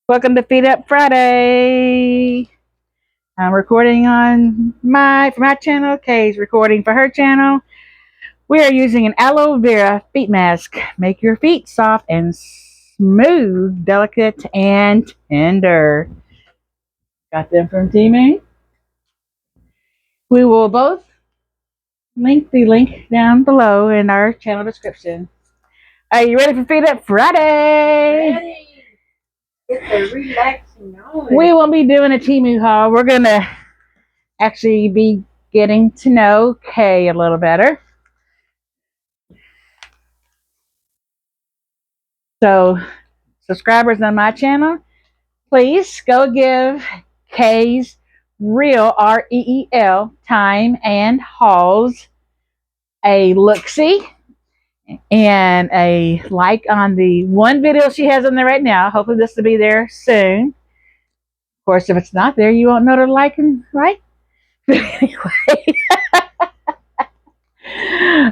Welcome to Feed Up Friday. I'm recording on for my channel. Kay's recording for her channel. We are using an aloe vera feet mask. Make your feet soft and smooth, delicate and tender. Got them from entertainng. We will both link the link down below in our channel description. Are you ready for Feed Up Friday? Ready. It's a relaxing noise. We won't be doing a Temu haul. We're gonna actually be getting to know Kay a little better. So, subscribers on my channel, please go give Kay's Real REEL time and hauls a look-see and a like on the one video she has on there right now. Hopefully this will be there soon. Of course, if it's not there, you won't know to like and right. Anyway.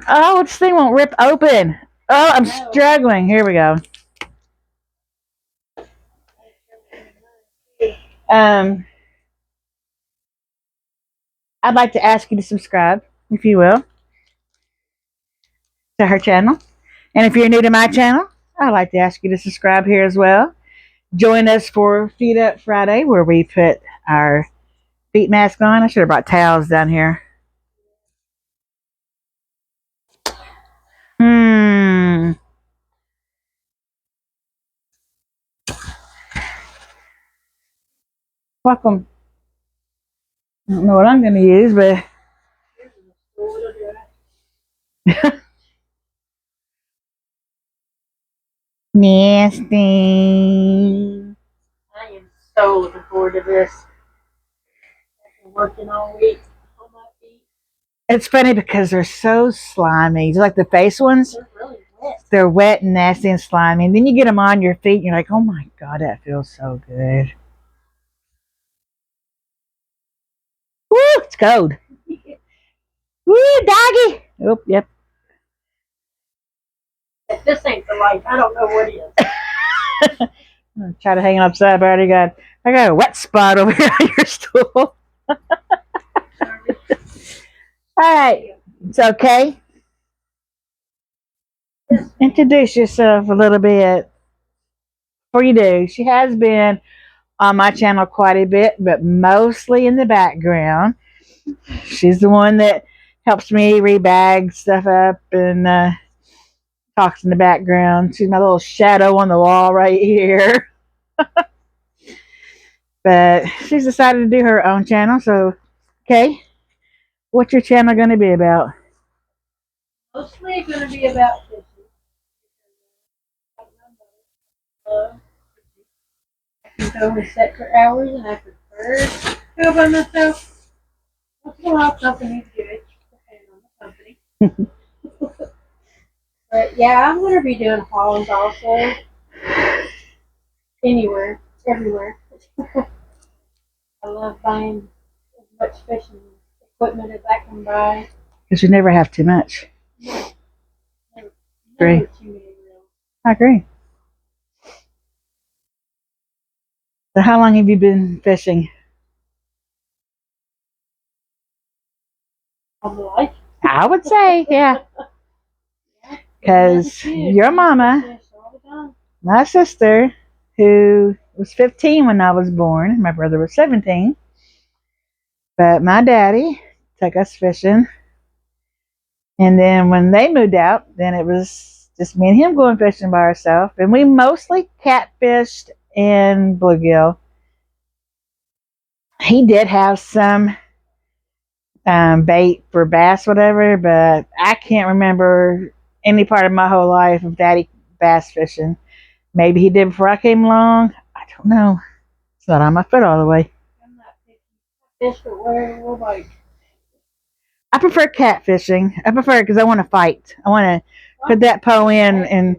Oh, this thing won't rip open. Oh, I'm struggling. Here we go. I'd like to ask you to subscribe, if you will, to her channel. And if you're new to my channel, I'd like to ask you to subscribe here as well. Join us for Feed Up Friday, where we put our feet mask on. I should have brought towels down here. Welcome. I don't know what I'm going to use, but nasty. I am so looking forward to this. I've been working all week on my feet. It's funny because they're so slimy. Just like the face ones. They're really wet. They're wet and nasty and slimy. And then you get them on your feet and you're like, oh my God, that feels so good. Woo, it's cold. Woo, doggy. Oh, yep. If this ain't the life, I don't know what is. I'm try to hang it upside, but I got a wet spot over here on your stool. All right, it's okay. Introduce yourself a little bit. Before you do, she has been on my channel quite a bit, but mostly in the background. She's the one that helps me rebag stuff up and talks in the background. She's my little shadow on the wall right here. But she's decided to do her own channel. So, okay, what's your channel going to be about? Mostly going to be about fishing. I can go and set for hours, and I prefer to go by myself. Once in a while, company's good, depending on the company. But yeah, I'm going to be doing hauls also. Anywhere, everywhere. I love buying as much fishing equipment as I can buy. Because you never have too much. Never Agree. too many reels. I agree. So how long have you been fishing? All my life. I would say, yeah. Because your mama, my sister, who was 15 when I was born, my brother was 17. But my daddy took us fishing. And then when they moved out, then it was just me and him going fishing by ourselves. And we mostly catfished and bluegill. He did have some bait for bass, whatever, but I can't remember any part of my whole life of daddy bass fishing. Maybe he did before I came along. I don't know. It's not on my foot all the way. I'm not fish, but where will bite. I prefer catfishing. I prefer it because I want to fight. I want to put that pole in and,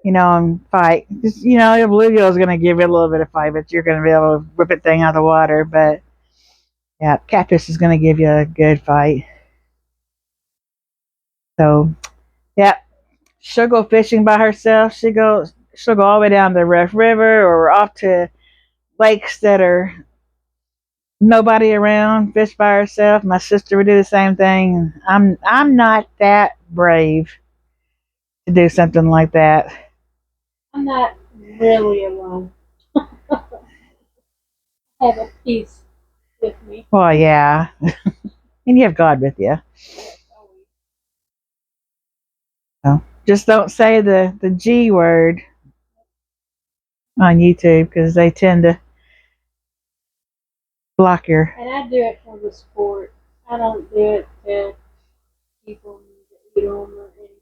and fight. Just, your bluegill is going to give you a little bit of fight, but you're going to be able to rip it thing out of the water. But, yeah, catfish is going to give you a good fight. So, yeah, she'll go fishing by herself. She'll go all the way down the Rough River or off to lakes that are nobody around, fish by herself. My sister would do the same thing. I'm not that brave to do something like that. I'm not really alone. I have a peace with me. Well, yeah, and you have God with you. So just don't say the G word on YouTube because they tend to block your. And I do it for the sport. I don't do it to keep them, to eat them, or anything.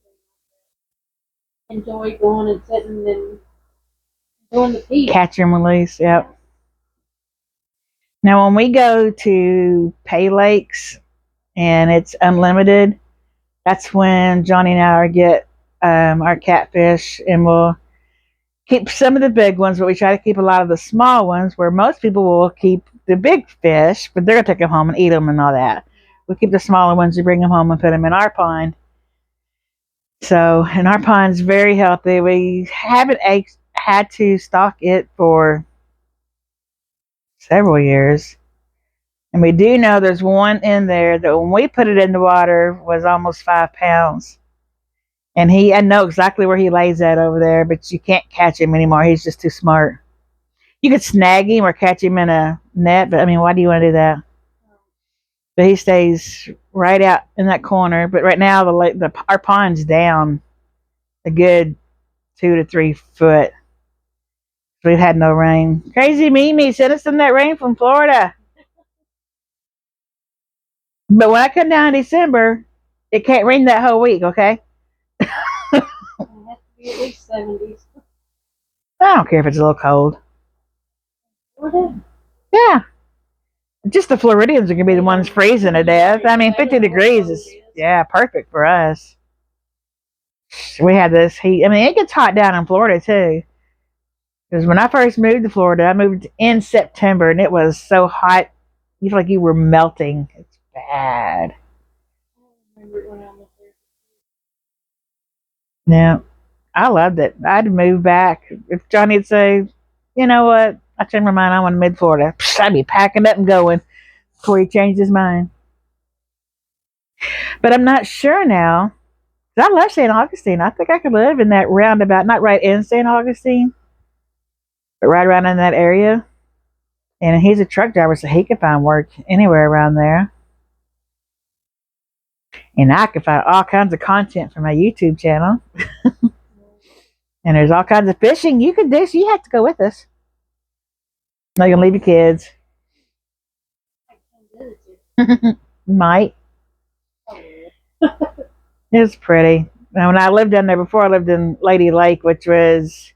Enjoy going and sitting and enjoying the peace. Catch and release. Yep. Now, when we go to pay lakes and it's unlimited, that's when Johnny and I get our catfish, and we'll keep some of the big ones, but we try to keep a lot of the small ones. Where most people will keep the big fish, but they're gonna take them home and eat them and all that. We keep the smaller ones, we bring them home and put them in our pond. So, and our pond's very healthy. We haven't had to stock it for several years. And we do know there's one in there that when we put it in the water was almost 5 pounds. And I know exactly where he lays at over there, but you can't catch him anymore. He's just too smart. You could snag him or catch him in a net, but I mean, why do you want to do that? But he stays right out in that corner. But right now, our pond's down a good 2 to 3 foot. We've had no rain. Crazy Mimi sent us some that rain from Florida. But when I come down in December, it can't rain that whole week, okay? It has to be at least 70s. I don't care if it's a little cold. Florida? Yeah. Just the Floridians are going to be the ones freezing to death. I mean, 50 degrees is, yeah, perfect for us. We had this heat. I mean, it gets hot down in Florida, too. Because when I first moved to Florida, I moved in September, and it was so hot, you feel like you were melting. It's bad. I remember it when I was there. Yeah. I loved it. I'd move back. If Johnny would say, you know what, I changed my mind, I want to mid Florida, I'd be packing up and going before he changed his mind. But I'm not sure now. I love St. Augustine. I think I could live in that roundabout, not right in St. Augustine, but right around in that area. And he's a truck driver, so he could find work anywhere around there. And I could find all kinds of content for my YouTube channel. And there's all kinds of fishing you could do, so you have to go with us. No, you can leave your kids. I can visit you. Might. Oh, yeah. It's pretty. Now, when I lived down there before, I lived in Lady Lake, which was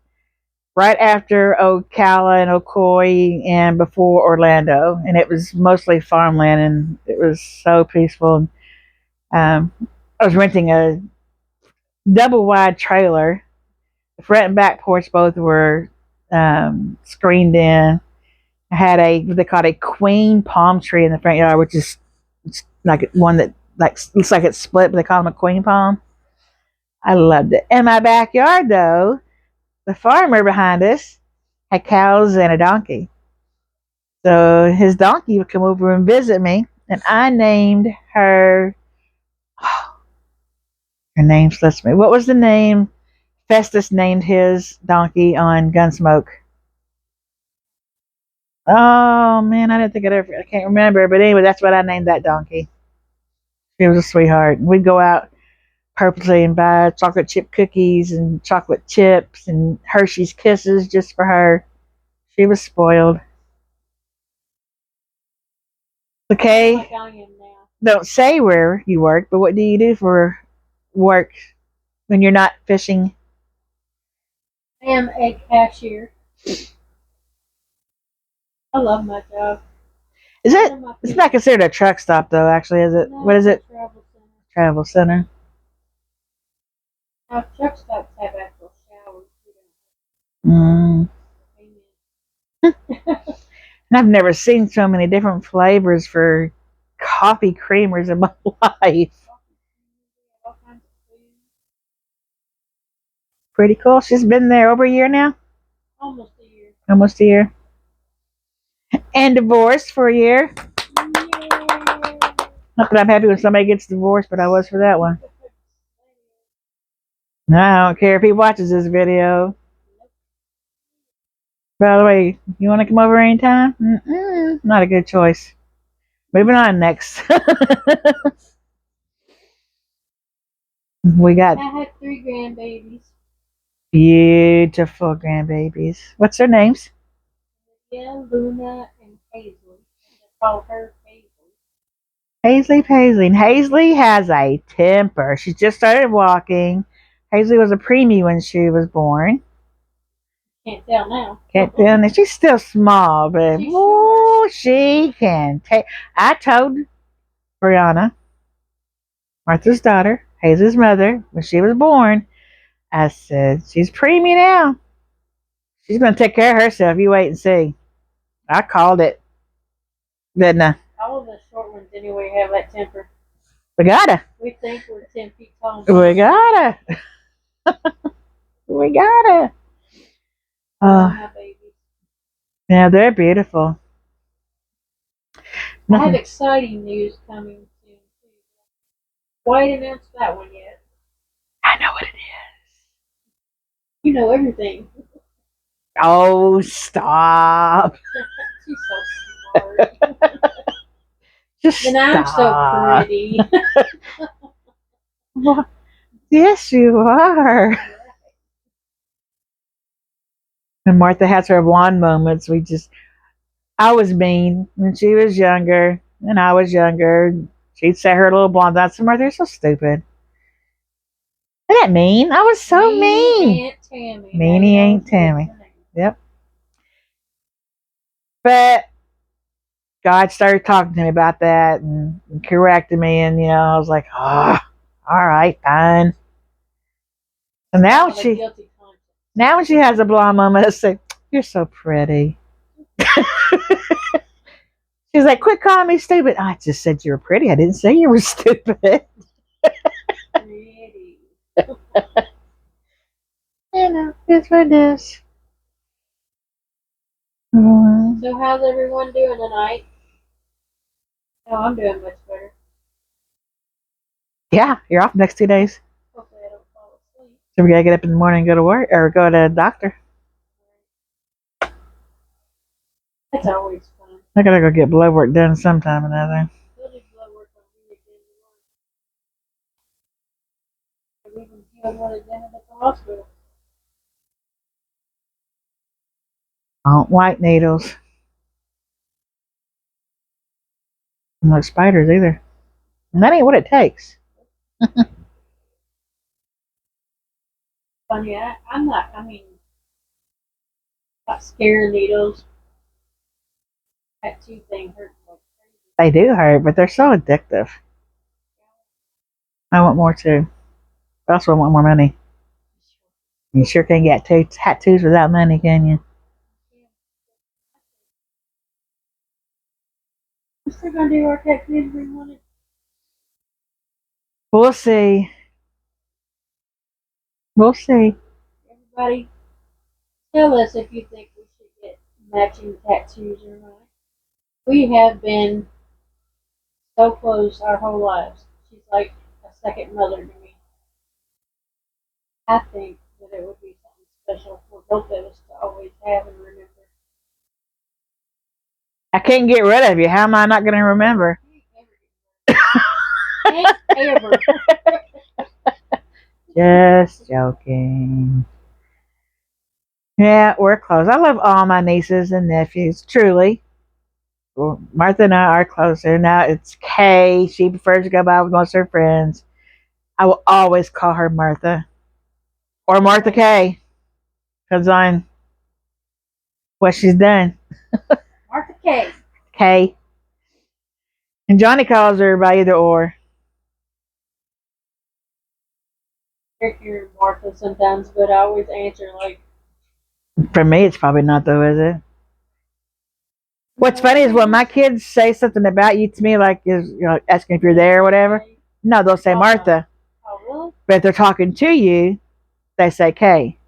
right after Ocala and Ocoee and before Orlando. And it was mostly farmland, and it was so peaceful. I was renting a double wide trailer. The front and back porch both were screened in. I had what they called a queen palm tree in the front yard, which is like one that like looks like it's split, but they call them a queen palm. I loved it. In my backyard, though, the farmer behind us had cows and a donkey. So his donkey would come over and visit me, and I named her. Her name slips me. What was the name Festus named his donkey on Gunsmoke? Oh man, I didn't think I can't remember. But anyway, that's what I named that donkey. She was a sweetheart. We'd go out purposely and buy chocolate chip cookies and chocolate chips and Hershey's Kisses just for her. She was spoiled. Okay, Like I am now. don't say where you work, but what do you do for work when you're not fishing? I am a cashier. I love my job. Is it? It's not considered a truck stop, though. Actually, is it? No, What is it? Travel center. Travel center. Now, truck stops have actual showers. Mm. And I've never seen so many different flavors for coffee creamers in my life. All kinds of food. Pretty cool. She's been there over a year now. Almost a year. Almost a year. And divorced for a year. Yay. Not that I'm happy when somebody gets divorced, but I was for that one. No, I don't care if he watches this video. By the way, you want to come over anytime? Not a good choice. Moving on next. We got I had 3 grandbabies. beautiful grandbabies. What's their names? Yeah, Luna and Paisley. I call her Paisley. Paisley. And Paisley has a temper. She just started walking. Paisley was a preemie when she was born. Can't tell now. Can't tell. And she's still small, but She's woo, short. she can take. I told Brianna, Martha's daughter, Hazel's mother, when she was born, I said, she's preemie now. She's going to take care of herself. You wait and see. I called it. Didn't I? All of the short ones anyway have that temper. We gotta. We think we're 10 feet tall. We gotta. We gotta. Oh, My babies. yeah, they're beautiful. I have exciting news coming soon too. Why announce that one yet? I know what it is. You know everything. Oh, stop. She's so smart. Just And I'm so stop. pretty. Well, yes, you are. And Martha has her blonde moments. I was mean when she was younger, and I was younger. She'd say her little blonde. That's Martha, you're so stupid. Isn't that mean? I was so mean. Aunt Tammy. Meanie Aunt Tammy. Yep. But God started talking to me about that and correcting me, and I was like, all right, fine. And now when she has a blonde moment, I say, you're so pretty. She's like, quit calling me stupid. I just said you were pretty. I didn't say you were stupid. Pretty. It's what it is. So how's everyone doing tonight? Oh, I'm doing much better. Yeah, you're off next 2 days. Hopefully I don't fall asleep. So we gotta get up in the morning and go to work or go to the doctor. That's always fun. I gotta go get blood work done sometime or another. We'll do blood work on weekends. We even had one at the hospital. I don't like needles. I don't like spiders either. And that ain't what it takes. Funny, I'm not, not scared of needles. That tooth thing hurts like crazy. They do hurt, but they're so addictive. I want more too. I also want more money. You sure can't get tattoos without money, can you? We're still gonna do our tattoos we wanted. We'll see. We'll see. Everybody, tell us if you think we should get matching tattoos or not. We have been so close our whole lives. She's like a second mother to me. I think that it would be something special for both of us to always have and remember. I can't get rid of you. How am I not going to remember? Can't ever. Just joking. Yeah, we're close. I love all my nieces and nephews, truly. Well, Martha and I are closer. Now it's Kay. She prefers to go by with most of her friends. I will always call her Martha or Martha Kay because on what she's done. Martha K. Kay. And Johnny calls her by either or. You're Martha sometimes, but I always answer like. For me, it's probably not though, is it? What's funny is when my kids say something about you to me, like asking if you're there or whatever. No, they'll say Martha. Oh, really? But if they're talking to you, they say Kay.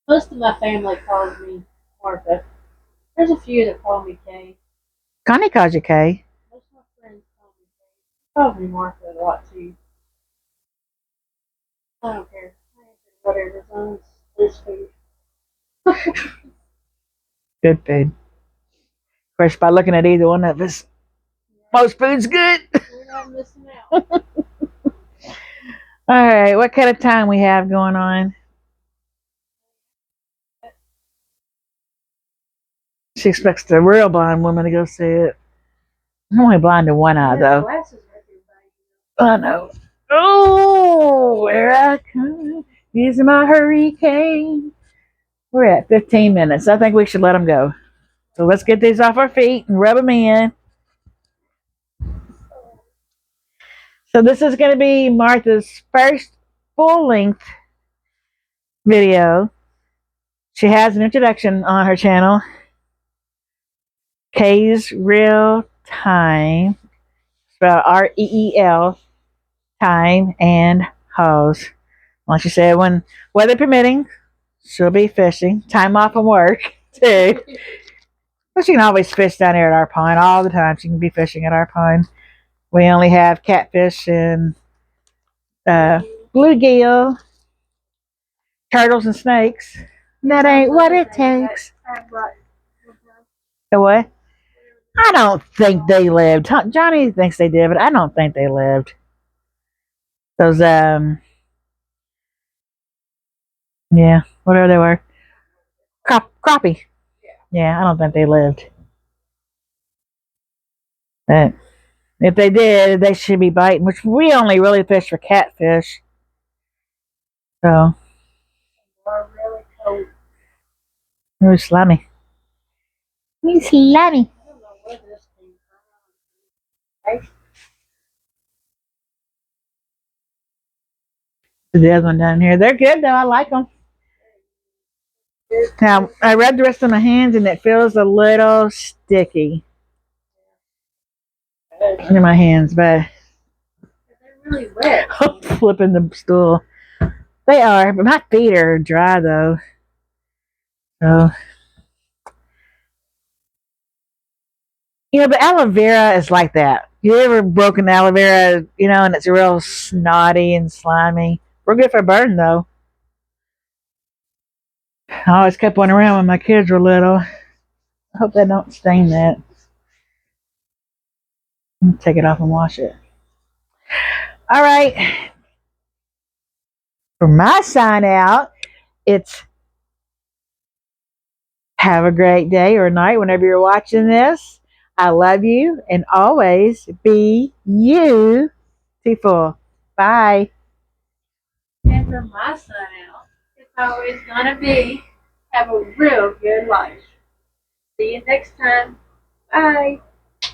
Most of my family calls me Martha. There's a few that call me Kay. Connie calls you Kay. Most of my friends call me Kay. Probably Martha a lot too. I don't care. I answer whatever's on this food. Good food. Of course, by looking at either one of us, most food's good. We're not missing out. All right, what kind of time we have going on? She expects the real blind woman to go see it. I'm only blind to one eye, though. Glasses right there, I know. Oh, where I come using my hurricane. We're at 15 minutes. I think we should let them go. So let's get these off our feet and rub them in. So this is going to be Martha's first full-length video. She has an introduction on her channel, Kay's Real Time, spelled REEL, time and hose. Like she said, when weather permitting, she'll be fishing. Time off from work, too. But she can always fish down here at our pond all the time. She can be fishing at our pond. We only have catfish and bluegill, turtles, and snakes. And that ain't what it takes. The what? I don't think they lived. Johnny thinks they did, but I don't think they lived. Those, yeah, whatever they were. Crappie. Yeah, I don't think they lived. But if they did, they should be biting, which we only really fish for catfish. So, really cold. it was slimy. He's slimy. I don't know where this came from. The other one down here. They're good, though. I like them. Now, I rubbed the rest of my hands, and it feels a little sticky in my hands, but They're really wet. I'm flipping the stool. They are, but my feet are dry, though. So, but aloe vera is like that. You ever broken aloe vera, and it's real snotty and slimy? We're good for burn, though. I always kept one around when my kids were little. I hope they don't stain that. Take it off and wash it. All right. For my sign out, it's have a great day or night whenever you're watching this. I love you and always be beautiful. Bye. And for my sign out, it's always gonna be have a real good life. See you next time. Bye.